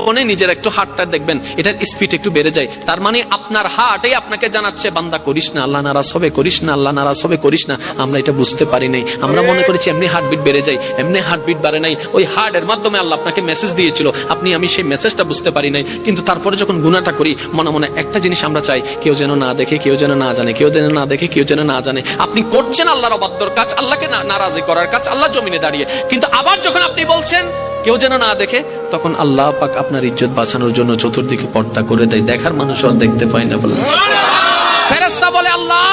গোপনে নিজের একটু হার্টটা দেখবেন, এটার স্পিড একটু বেড়ে যায়। তার মানে আপনার হার্টই আপনাকে জানাচ্ছে বান্দা করিস না, আল্লাহ নারাজ হবে, করিস না, আল্লাহ নারাজ হবে, করিস না। আমরা এটা বুঝতে পারি নাই, আমরা মনে করেছি এমনি হার্টবিট বেড়ে যায়, এমনি হার্টবিট বাড়ে নাই। ওই হার্টের মাধ্যমে আল্লাহ আপনাকে মেসেজ দিয়েছিল, আমি সেই মেসেজটা বুঝতে পারি নাই। কিন্তু তারপরে যখন গুনাহটা করি, মনে মনে একটা জিনিস আমরা চাই, কেউ যেন না দেখে, কেউ যেন না জানে, কেউ যেন না দেখে, কেউ যেন না জানে। আপনি করছেন আল্লাহর অবাধ্যর কাজ, আল্লাহকে নারাজি করার কাজ, আল্লাহ জমিনে দাঁড়িয়ে। কিন্তু আবার যখন আপনি বলছেন কেউ যেন না দেখে, তখন আল্লাহ পাক আপনার ইজ্জত বাঁচানোর জন্য চতুর্দিকে পর্দা করে দেয়, দেখার মানুষ আর দেখতে পায় না। বলে ফেরেশতা বলে, আল্লাহ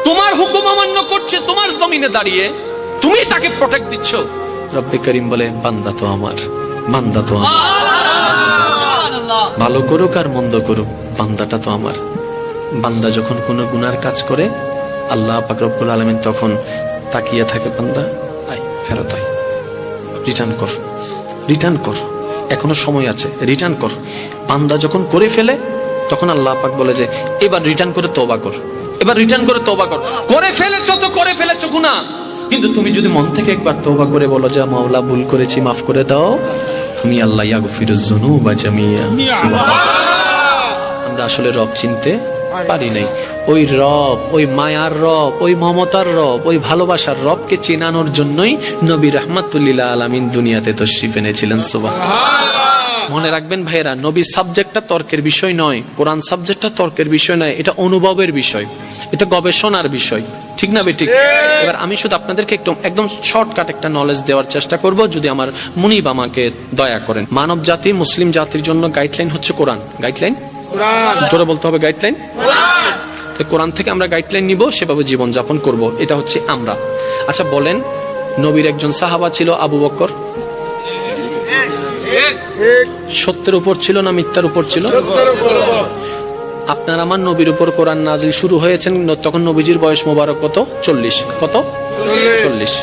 তোমার হুকুম অমান্য করছে, তোমার জমিনে দাঁড়িয়ে তুমি তাকে প্রোটেক্ট দিচ্ছ। রব্বে করিম বলে, বান্দা তো আমার, বান্দা তো আমার, ভালো করুক আর মন্দ করুক, বান্দাটা তো আমার। বান্দা যখন কোনো গুনার কাজ করে, আল্লাহ পাক রব্বুল আলামিন তখন তাকিয়ে থাকে, বান্দা আয়, ফেরত আয়, রিটার্ন কর, রিটার্ন কর, এখনো সময় আছে, রিটার্ন কর। বান্দা যখন করে ফেলে, তখন আল্লাহ পাক বলে যে এবার রিটার্ন করে তওবা কর, এবার রিটার্ন করে তওবা কর। করে ফেলেছো তো করে ফেলেছো গুনাহ, কিন্তু তুমি যদি মন থেকে একবার তওবা করে বলো যে মাওলা ভুল করেছি, মাফ করে দাও, আমি আল্লাহ ইয়াগফিরুজ যুনুবা জামিয়া। আমরা আসলে রব চিনতে পারি নাই। ওই রব, ওই মায়ার রব, ওই মমতার রব, ওই ভালোবাসার রবকে চেনানোর জন্যই নবী রাহমাতুল লিল আলামিন দুনিয়াতে তাশরীফ এনেছিলেন। সুবহানাল্লাহ। মনে রাখবেন ভাইয়েরা, নবী সাবজেক্টটা তর্কের বিষয় নয়, কোরআন সাবজেক্টটা তর্কের বিষয় নয়, এটা অনুভবের বিষয়, এটা গবেষণার বিষয়, ঠিক না বেঠিক? এবার আমি শুধু আপনাদেরকে একদম শর্টকাট একটা নলেজ দেওয়ার চেষ্টা করব, যদি আমার মুনিব আমাকে দয়া করেন। মানব জাতি, মুসলিম জাতির জন্য গাইডলাইন হচ্ছে কোরআন। গাইডলাইন, জোরে বলতে হবে, গাইডলাইন। কোরআন থেকে আমরা গাইডলাইন নিব, সেভাবে জীবন যাপন করব, এটা হচ্ছে আমরা। আচ্ছা বলেন, নবীর একজন সাহাবা ছিল আবু বকর, সত্যের উপর ছিল না মিথ্যার উপর ছিল? আপনার আমার নবীর উপর কোরআন নাজিল শুরু হয়েছেন তখন নবীজির বয়স মোবারক কত? 40। কত? 40।